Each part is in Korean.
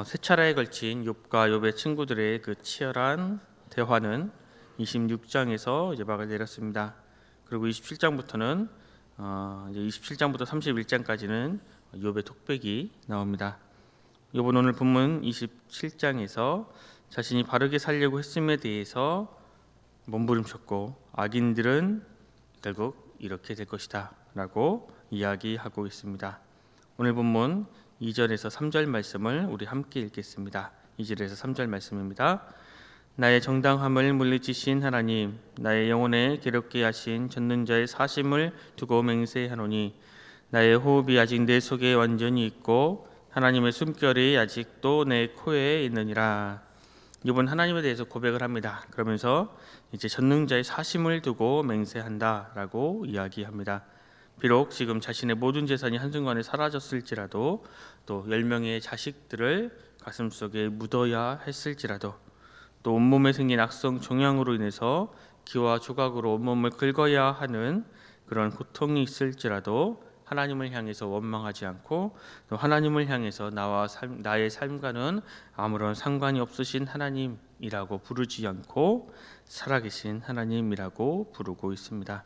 세 차례에 걸친 욥과 욥의 친구들의 그 치열한 대화는 26장에서 이제 막을 내렸습니다. 그리고 27장부터는 이제 27장부터 31장까지는 욥의 톡백이 나옵니다. 욥은 오늘 본문 27장에서 자신이 바르게 살려고 했음에 대해서 몸부림쳤고 악인들은 결국 이렇게 될 것이다 라고 이야기하고 있습니다. 오늘 본문 2절에서 3절 말씀을 우리 함께 읽겠습니다. 2절에서 3절 말씀입니다. 나의 정당함을 물리치신 하나님, 나의 영혼에 괴롭게 하신 전능자의 사심을 두고 맹세하노니 나의 호흡이 아직 내 속에 완전히 있고 하나님의 숨결이 아직도 내 코에 있느니라. 이번 하나님에 대해서 고백을 합니다. 그러면서 이제 전능자의 사심을 두고 맹세한다라고 이야기합니다. 비록 지금 자신의 모든 재산이 한순간에 사라졌을지라도 또 10명의 자식들을 가슴속에 묻어야 했을지라도 또 온몸에 생긴 악성 종양으로 인해서 기와 조각으로 온몸을 긁어야 하는 그런 고통이 있을지라도 하나님을 향해서 원망하지 않고 또 하나님을 향해서 나의 삶과는 아무런 상관이 없으신 하나님이라고 부르지 않고 살아계신 하나님이라고 부르고 있습니다.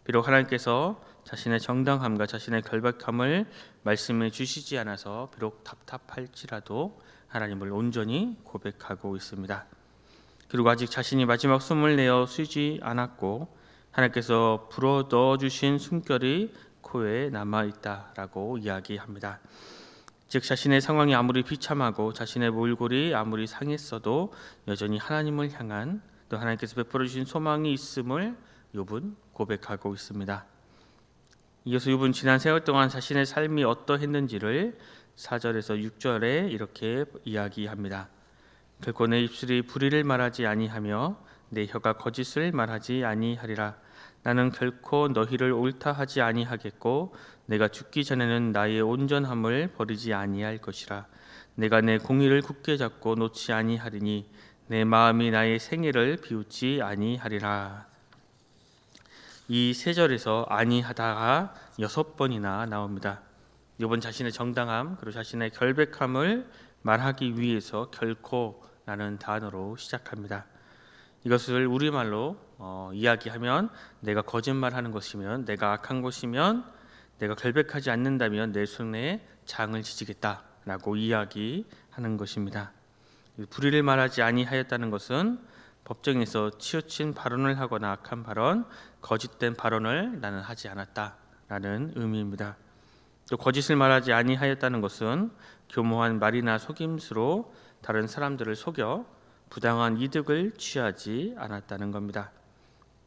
비록 하나님께서 자신의 정당함과 자신의 결백함을 말씀해 주시지 않아서 비록 답답할지라도 하나님을 온전히 고백하고 있습니다. 그리고 아직 자신이 마지막 숨을 내어 쉬지 않았고 하나님께서 불어 넣어주신 숨결이 코에 남아있다라고 이야기합니다. 즉 자신의 상황이 아무리 비참하고 자신의 몰골이 아무리 상했어도 여전히 하나님을 향한 또 하나님께서 베풀어 주신 소망이 있음을 욥은 고백하고 있습니다. 이어서 욥은 지난 세월 동안 자신의 삶이 어떠했는지를 4절에서 6절에 이렇게 이야기합니다. 결코 내 입술이 불의를 말하지 아니하며 내 혀가 거짓을 말하지 아니하리라. 나는 결코 너희를 옳다 하지 아니하겠고 내가 죽기 전에는 나의 온전함을 버리지 아니할 것이라. 내가 내 공의를 굳게 잡고 놓지 아니하리니 내 마음이 나의 생애를 비웃지 아니하리라. 이 3절에서 아니하다가 6번이나 나옵니다. 욥은 자신의 정당함 그리고 자신의 결백함을 말하기 위해서 결코라는 단어로 시작합니다. 이것을 우리말로 이야기하면 내가 거짓말하는 것이면 내가 악한 것이면 내가 결백하지 않는다면 내 손에 장을 지지겠다라고 이야기하는 것입니다. 불의를 말하지 아니하였다는 것은 법정에서 치우친 발언을 하거나 악한 발언, 거짓된 발언을 나는 하지 않았다라는 의미입니다. 또 거짓을 말하지 아니하였다는 것은 교모한 말이나 속임수로 다른 사람들을 속여 부당한 이득을 취하지 않았다는 겁니다.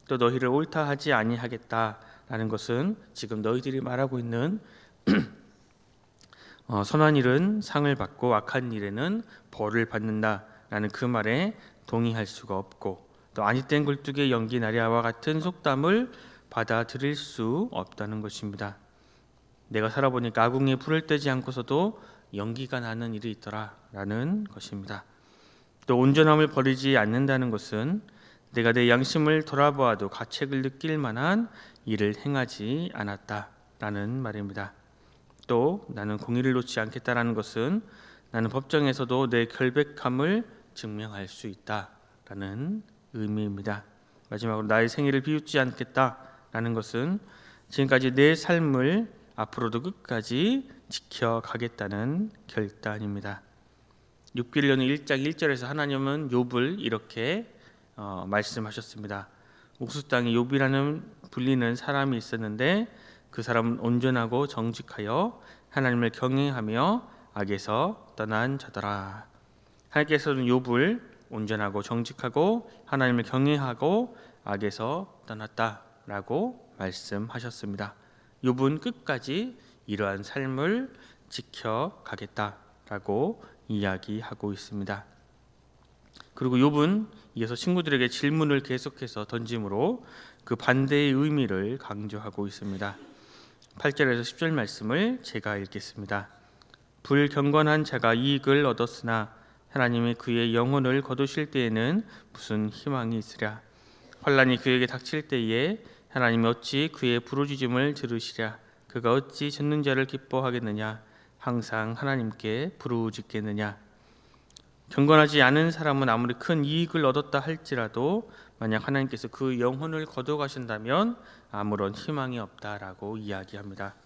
또 너희를 옳다 하지 아니하겠다라는 것은 지금 너희들이 말하고 있는 선한 일은 상을 받고 악한 일에는 벌을 받는다라는 그 말에 동의할 수가 없고 또 아니된 굴뚝에 연기 나랴와 같은 속담을 받아들일 수 없다는 것입니다. 내가 살아보니까 아궁이에 불을 떼지 않고서도 연기가 나는 일이 있더라라는 것입니다. 또 온전함을 버리지 않는다는 것은 내가 내 양심을 돌아보아도 가책을 느낄 만한 일을 행하지 않았다라는 말입니다. 또 나는 공의를 놓지 않겠다라는 것은 나는 법정에서도 내 결백함을 증명할 수 있다라는 의미입니다. 마지막으로 나의 생애를 비웃지 않겠다라는 것은 지금까지 내 삶을 앞으로도 끝까지 지켜가겠다는 결단입니다. 욥기를 1장 1절에서 하나님은 욥을 이렇게 말씀하셨습니다. 옥수 땅에 욥이라는 불리는 사람이 있었는데 그 사람은 온전하고 정직하여 하나님을 경외하며 악에서 떠난 자더라. 하나님께서는 욥을 온전하고 정직하고 하나님을 경외하고 악에서 떠났다라고 말씀하셨습니다. 욥은 끝까지 이러한 삶을 지켜가겠다라고 이야기하고 있습니다. 그리고 욥은 이어서 친구들에게 질문을 계속해서 던짐으로 그 반대의 의미를 강조하고 있습니다. 8절에서 10절 말씀을 제가 읽겠습니다. 불경건한 자가 이익을 얻었으나 하나님이 그의 영혼을 거두실 때에는 무슨 희망이 있으랴. 환난이 그에게 닥칠 때에 하나님이 어찌 그의 부르짖음을 들으시랴. 그가 어찌 전능자를 기뻐하겠느냐. 항상 하나님께 부르짖겠느냐? 경건하지 않은 사람은 아무리 큰 이익을 얻었다 할지라도 만약 하나님께서 그 영혼을 거둬가신다면 아무런 희망이 없다라고 이야기합니다.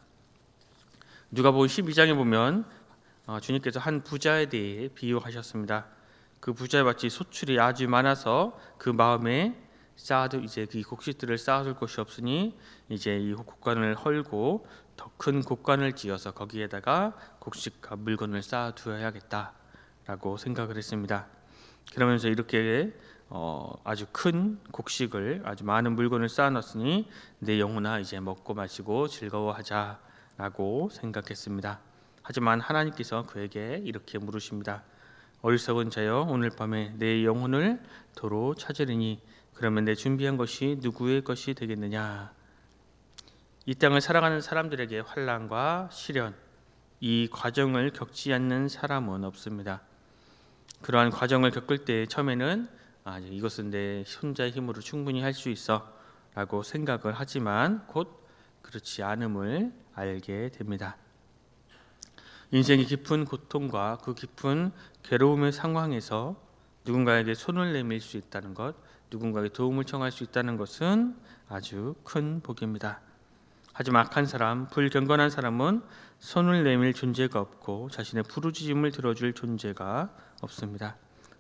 누가복음 12장에 보면 주님께서 한 부자에 대해 비유하셨습니다. 그 부자의 밭이 소출이 아주 많아서 그 마음에 쌓아둘 이제 그 곡식들을 쌓아둘 곳이 없으니 이제 이 곡간을 헐고 더 큰 곡간을 지어서 거기에다가 곡식과 물건을 쌓아두어야겠다라고 생각을 했습니다. 그러면서 이렇게 아주 큰 곡식을 아주 많은 물건을 쌓아놨으니 내 영혼아 이제 먹고 마시고 즐거워하자라고 생각했습니다. 하지만 하나님께서 그에게 이렇게 물으십니다. 어리석은 자여, 오늘 밤에 내 영혼을 도로 찾으리니 그러면 내 준비한 것이 누구의 것이 되겠느냐? 이 땅을 살아가는 사람들에게 환난과 시련, 이 과정을 겪지 않는 사람은 없습니다. 그러한 과정을 겪을 때 처음에는 이것은 내 혼자의 힘으로 충분히 할 수 있어 라고 생각을 하지만 곧 그렇지 않음을 알게 됩니다. 인생의 깊은 고통과 그 깊은 괴로움의 상황에서 누군가에게 손을 내밀 수 있다는 것, 누군가에게 도움을 청할 수 있다는 것은 아주 큰 복입니다. 하지만 악한 사람, 불경건한 사람은 손을 내밀 존재가 없고 자신의 부르짖음을 들어줄 존재가 없습니다.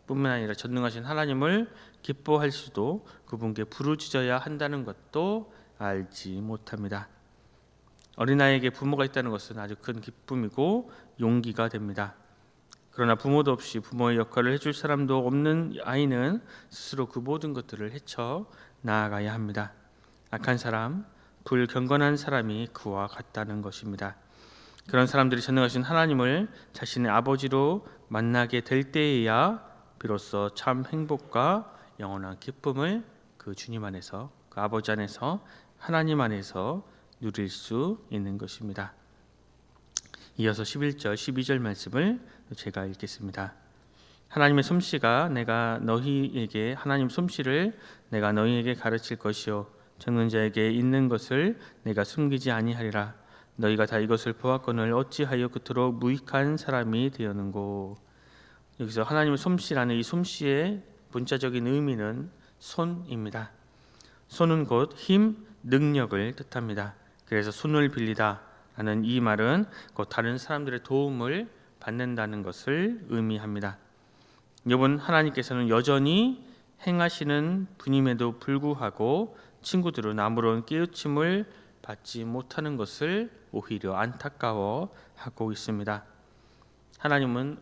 뿐만 아니라 전능하신 하나님을 기뻐할 수도 그분께 부르짖어야 한다는 것도 알지 못합니다. 어린아이에게 부모가 있다는 것은 아주 큰 기쁨이고 용기가 됩니다. 그러나 부모도 없이 부모의 역할을 해줄 사람도 없는 아이는 스스로 그 모든 것들을 헤쳐 나아가야 합니다. 악한 사람, 불경건한 사람이 그와 같다는 것입니다. 그런 사람들이 전능하신 하나님을 자신의 아버지로 만나게 될 때에야 비로소 참 행복과 영원한 기쁨을 그 주님 안에서, 그 아버지 안에서, 하나님 안에서 누릴 수 있는 것입니다. 이어서 11절, 12절 말씀을 제가 읽겠습니다. 하나님의 솜씨가 내가 너희에게 하나님 솜씨를 내가 너희에게 가르칠 것이요 적는 자에게 있는 것을 내가 숨기지 아니하리라. 너희가 다 이것을 보았거늘 어찌하여 그토록 무익한 사람이 되었는고. 여기서 하나님의 솜씨라는 이 솜씨의 문자적인 의미는 손입니다. 손은 곧 힘, 능력을 뜻합니다. 그래서 손을 빌리다 라는 이 말은 곧 다른 사람들의 도움을 받는다는 것을 의미합니다. 여러분, 하나님께서는 여전히 행하시는 분임에도 불구하고 친구들은 아무런 깨우침을 받지 못하는 것을 오히려 안타까워하고 있습니다. 하나님은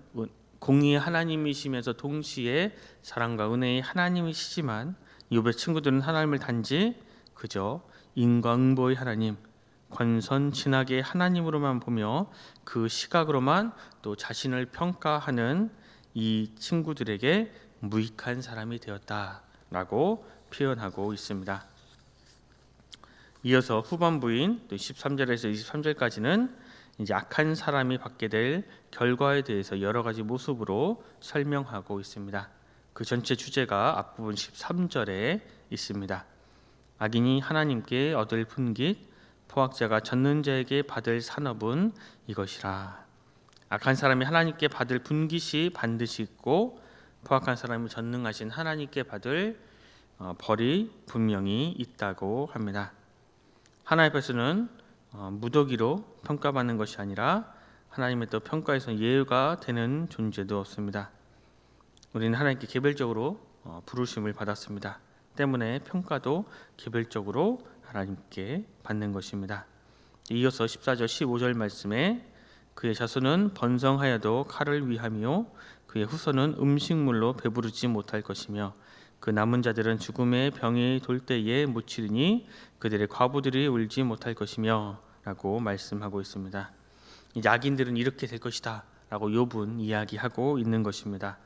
공의의 하나님이시면서 동시에 사랑과 은혜의 하나님이시지만 욥의 친구들은 하나님을 단지 그저 인과응보의 하나님, 권선진악의 하나님으로만 보며 그 시각으로만 또 자신을 평가하는 이 친구들에게 무익한 사람이 되었다라고 표현하고 있습니다. 이어서 후반부인 13절에서 23절까지는 이제 악한 사람이 받게 될 결과에 대해서 여러 가지 모습으로 설명하고 있습니다. 그 전체 주제가 앞부분 13절에 있습니다. 악인이 하나님께 얻을 분깃, 포악자가 젖는 자에게 받을 산업은 이것이라. 악한 사람이 하나님께 받을 분깃이 반드시 있고 포악한 사람이 전능하신 하나님께 받을 벌이 분명히 있다고 합니다. 하나님 앞에서는 무더기로 평가받는 것이 아니라 하나님의 또 평가에서 예외가 되는 존재도 없습니다. 우리는 하나님께 개별적으로 부르심을 받았습니다. 때문에 평가도 개별적으로 하나님께 받는 것입니다. 이어서 14절 15절 말씀에 그의 자손은 번성하여도 칼을 위함이요 그의 후손은 음식물로 배부르지 못할 것이며 그 남은 자들은 죽음의 병이 돌 때에 묻히리니 그들의 과부들이 울지 못할 것이며 라고 말씀하고 있습니다. 이제 악인들은 이렇게 될 것이다 라고 욥은 이야기하고 있는 것입니다.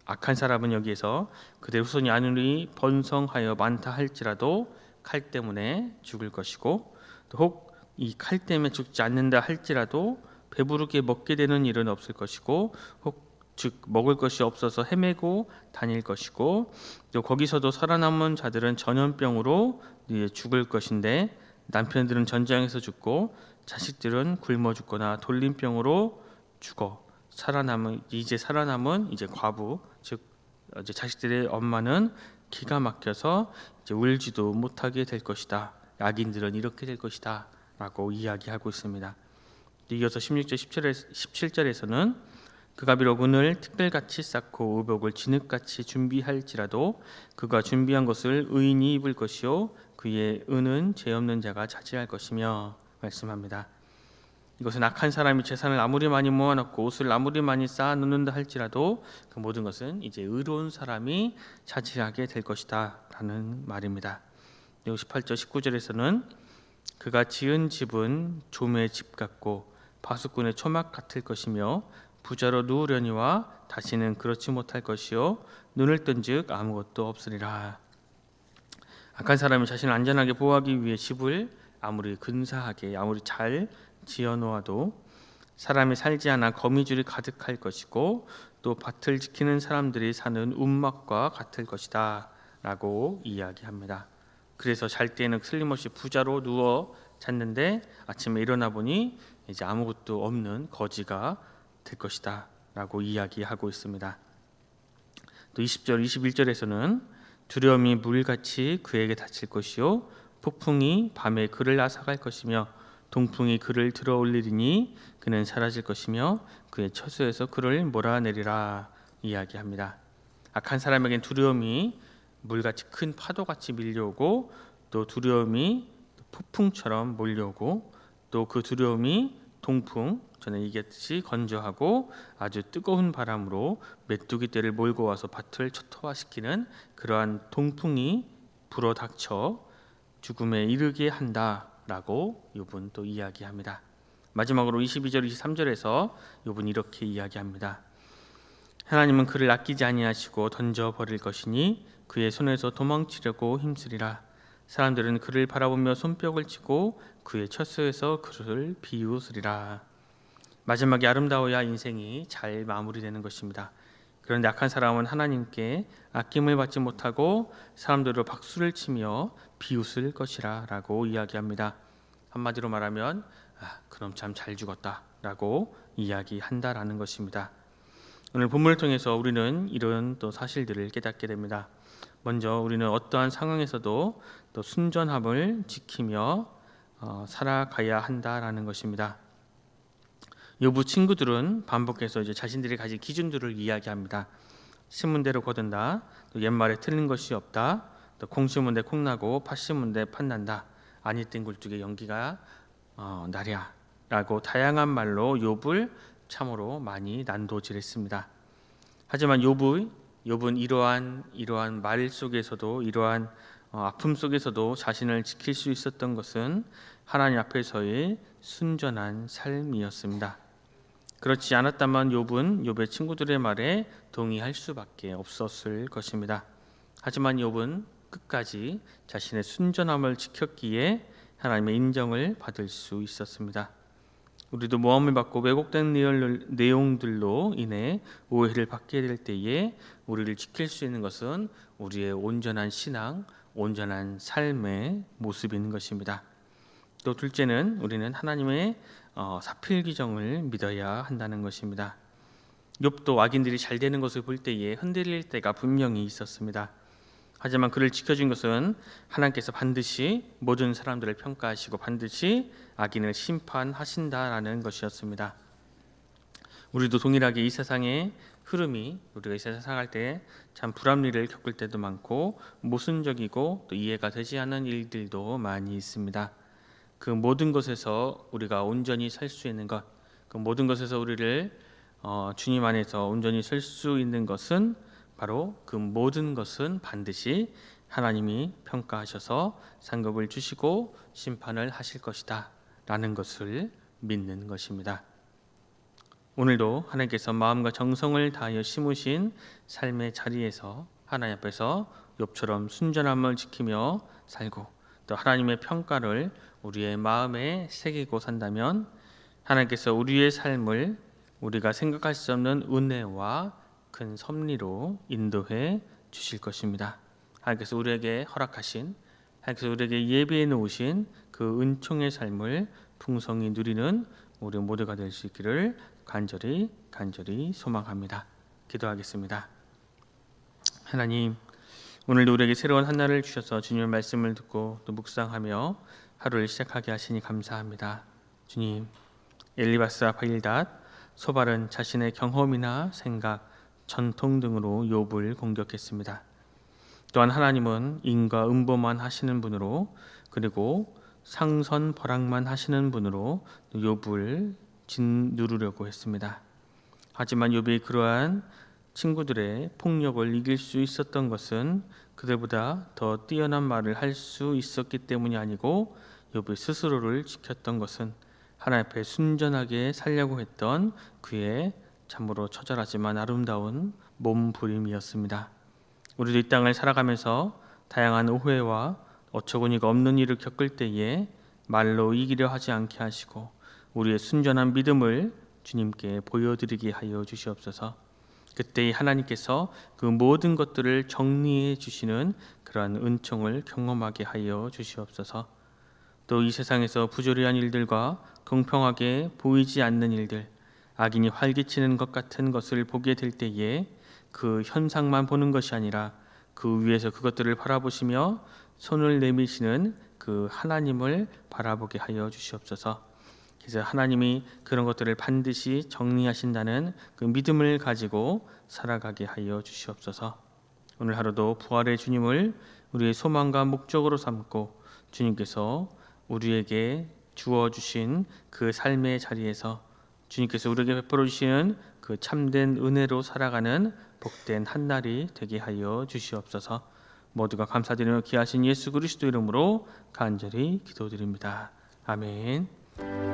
악한 사람은 여기에서 그들의 후손이 아무리 번성하여 많다 할지라도 칼 때문에 죽을 것이고 또 혹 이 칼 때문에 죽지 않는다 할지라도 배부르게 먹게 되는 일은 없을 것이고 즉 먹을 것이 없어서 헤매고 다닐 것이고 또 거기서도 살아남은 자들은 전염병으로 죽을 것인데 남편들은 전장에서 죽고 자식들은 굶어 죽거나 돌림병으로 죽어 살아남은 이제 과부 즉 이제 자식들의 엄마는 기가 막혀서 이제 울지도 못하게 될 것이다. 악인들은 이렇게 될 것이다. 라고 이야기하고 있습니다. 이어서 16절 17절에서는 그가 비록 은을 티끌같이 쌓고 의복을 진흙같이 준비할지라도 그가 준비한 것을 의인이 입을 것이요 그의 은은 죄 없는 자가 차지할 것이며 말씀합니다. 이것은 악한 사람이 재산을 아무리 많이 모아놓고 옷을 아무리 많이 쌓아놓는다 할지라도 그 모든 것은 이제 의로운 사람이 차지하게 될 것이다 라는 말입니다. 18절 19절에서는 그가 지은 집은 좀의 집 같고 파수꾼의 초막 같을 것이며 부자로 누우려니와 다시는 그렇지 못할 것이요 눈을 뜬즉 아무것도 없으리라. 악한 사람이 자신을 안전하게 보호하기 위해 집을 아무리 근사하게 아무리 잘 지어놓아도 사람이 살지 않아 거미줄이 가득할 것이고 또 밭을 지키는 사람들이 사는 움막과 같을 것이다 라고 이야기합니다. 그래서 잘 때는 틀림없이 부자로 누워 잤는데 아침에 일어나 보니 이제 아무것도 없는 거지가 될 것이다 라고 이야기하고 있습니다. 또 20절 21절에서는 두려움이 물같이 그에게 닥칠 것이요 폭풍이 밤에 그를 앗아갈 것이며 동풍이 그를 들어 올리리니 그는 사라질 것이며 그의 처소에서 그를 몰아내리라 이야기합니다. 악한 사람에겐 두려움이 물같이 큰 파도같이 밀려오고 또 두려움이 폭풍처럼 몰려오고 또 그 두려움이 동풍 전에 얘기했듯이 건조하고 아주 뜨거운 바람으로 메뚜기 떼를 몰고 와서 밭을 초토화시키는 그러한 동풍이 불어닥쳐 죽음에 이르게 한다라고 욥은 또 이야기합니다. 마지막으로 22절 23절에서 욥은 이렇게 이야기합니다. 하나님은 그를 아끼지 아니하시고 던져버릴 것이니 그의 손에서 도망치려고 힘쓰리라. 사람들은 그를 바라보며 손뼉을 치고 그의 처소에서 그를 비웃으리라. 마지막에 아름다워야 인생이 잘 마무리되는 것입니다. 그런데 악한 사람은 하나님께 아낌을 받지 못하고 사람들로 박수를 치며 비웃을 것이라 라고 이야기합니다. 한마디로 말하면 그럼 참 잘 죽었다 라고 이야기한다라는 것입니다. 오늘 본문을 통해서 우리는 이런 또 사실들을 깨닫게 됩니다. 먼저 우리는 어떠한 상황에서도 또 순전함을 지키며 살아가야 한다라는 것입니다. 욥의 친구들은 반복해서 이제 자신들이 가진 기준들을 이야기합니다. 심은 대로 거둔다, 또 옛말에 틀린 것이 없다, 또 콩 심은 데 콩 나고 팥 심은 데 팥 난다, 아니 땐 굴뚝에 연기가 나랴라고 다양한 말로 욥을 참으로 많이 난도질했습니다. 하지만 욥은 이러한 말 속에서도 이러한 아픔 속에서도 자신을 지킬 수 있었던 것은 하나님 앞에서의 순전한 삶이었습니다. 그렇지 않았다면 욥의 친구들의 말에 동의할 수밖에 없었을 것입니다. 하지만 욥은 끝까지 자신의 순전함을 지켰기에 하나님의 인정을 받을 수 있었습니다. 우리도 모함을 받고 왜곡된 내용들로 인해 오해를 받게 될 때에 우리를 지킬 수 있는 것은 우리의 온전한 신앙, 온전한 삶의 모습인 것입니다. 또 둘째는 우리는 하나님의 사필귀정을 믿어야 한다는 것입니다. 욥도 악인들이 잘 되는 것을 볼 때에 흔들릴 때가 분명히 있었습니다. 하지만 그를 지켜준 것은 하나님께서 반드시 모든 사람들을 평가하시고 반드시 악인을 심판하신다라는 것이었습니다. 우리도 동일하게 이 세상의 흐름이 우리가 이 세상 살아갈 때 참 불합리를 겪을 때도 많고 모순적이고 또 이해가 되지 않는 일들도 많이 있습니다. 그 모든 것에서 우리가 온전히 살 수 있는 것, 그 모든 것에서 우리를 주님 안에서 온전히 설 수 있는 것은 바로 그 모든 것은 반드시 하나님이 평가하셔서 상급을 주시고 심판을 하실 것이다 라는 것을 믿는 것입니다. 오늘도 하나님께서 마음과 정성을 다하여 심으신 삶의 자리에서 하나님 앞에서 욥처럼 순전함을 지키며 살고 또 하나님의 평가를 우리의 마음에 새기고 산다면 하나님께서 우리의 삶을 우리가 생각할 수 없는 은혜와 큰 섭리로 인도해 주실 것입니다. 하나님께서 우리에게 허락하신, 하나님께서 우리에게 예비해 놓으신 그 은총의 삶을 풍성히 누리는 우리 모두가 될 수 있기를 간절히 소망합니다. 기도하겠습니다. 하나님, 오늘도 우리에게 새로운 한 날을 주셔서 주님의 말씀을 듣고 또 묵상하며 하루를 시작하게 하시니 감사합니다. 주님, 엘리바스와 바일닷, 소발은 자신의 경험이나 생각, 전통 등으로 욥을 공격했습니다. 또한 하나님은 인과 음보만 하시는 분으로, 그리고 상선벌악만 하시는 분으로 욥을 짓누르려고 했습니다. 하지만 욥이 그러한 친구들의 폭력을 이길 수 있었던 것은 그들보다 더 뛰어난 말을 할 수 있었기 때문이 아니고, 욥이 스스로를 지켰던 것은 하나님 앞에 순전하게 살려고 했던 그의 참으로 처절하지만 아름다운 몸부림이었습니다. 우리도 이 땅을 살아가면서 다양한 오해와 어처구니가 없는 일을 겪을 때에 말로 이기려 하지 않게 하시고 우리의 순전한 믿음을 주님께 보여드리게 하여 주시옵소서. 그때 하나님께서 그 모든 것들을 정리해 주시는 그러한 은총을 경험하게 하여 주시옵소서. 또 이 세상에서 부조리한 일들과 공평하게 보이지 않는 일들, 악인이 활개치는 것 같은 것을 보게 될 때에 그 현상만 보는 것이 아니라 그 위에서 그것들을 바라보시며 손을 내미시는 그 하나님을 바라보게 하여 주시옵소서. 그래서 하나님이 그런 것들을 반드시 정리하신다는 그 믿음을 가지고 살아가게 하여 주시옵소서. 오늘 하루도 부활의 주님을 우리의 소망과 목적으로 삼고 주님께서 우리에게 주어주신 그 삶의 자리에서 주님께서 우리에게 베풀어 주시는 그 참된 은혜로 살아가는 복된 한 날이 되게 하여 주시옵소서. 모두가 감사드리며 귀하신 예수 그리스도 이름으로 간절히 기도드립니다. 아멘.